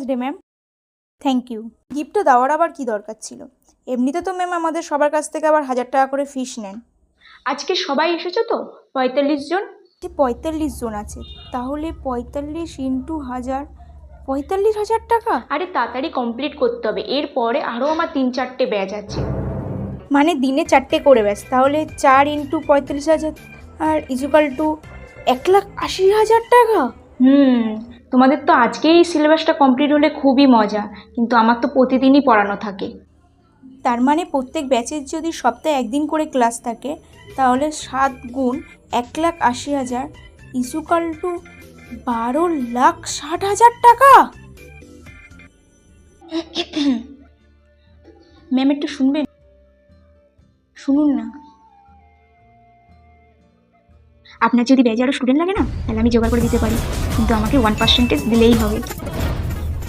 Day ma'am. Thank you. গিফটটা দেওয়ার আবার কি দরকার ছিল? এমনিতে তো ম্যাম আমাদের সবার কাছ থেকে আবার 1000 টাকা করে ফিস নেন। আজকে সবাই এসেছো তো 45 জন? যে 45 জন আছে, তাহলে 45 ইন্টু 1000, 45,000 টাকা। আরে তাড়াতাড়ি কমপ্লিট করতে হবে, এরপরে আরও আমার 3-4টে ব্যাচ আছে। মানে দিনে 4টে করে ব্যাস, তাহলে 4 ইন্টু 45,000 আর ইজুকাল টু 1,80,000 টাকা। তোমাদের তো আজকেই সিলেবাসটা কমপ্লিট হলে খুবই মজা, কিন্তু আমার তো প্রতিদিনই পড়ানো থাকে। তার মানে প্রত্যেক ব্যাচের যদি সপ্তাহে একদিন করে ক্লাস থাকে, তাহলে 7 গুণ 1,80,000 ইজুকাল টু 12,60,000 টাকা। ম্যাম একটু শুনবেন? শুনুন না। আপনার যদি ব্যাচে আরও স্টুডেন্ট লাগে না, তাহলে আমি জোগাড় করে দিতে পারি, কিন্তু আমাকে 1% দিলেই হবে।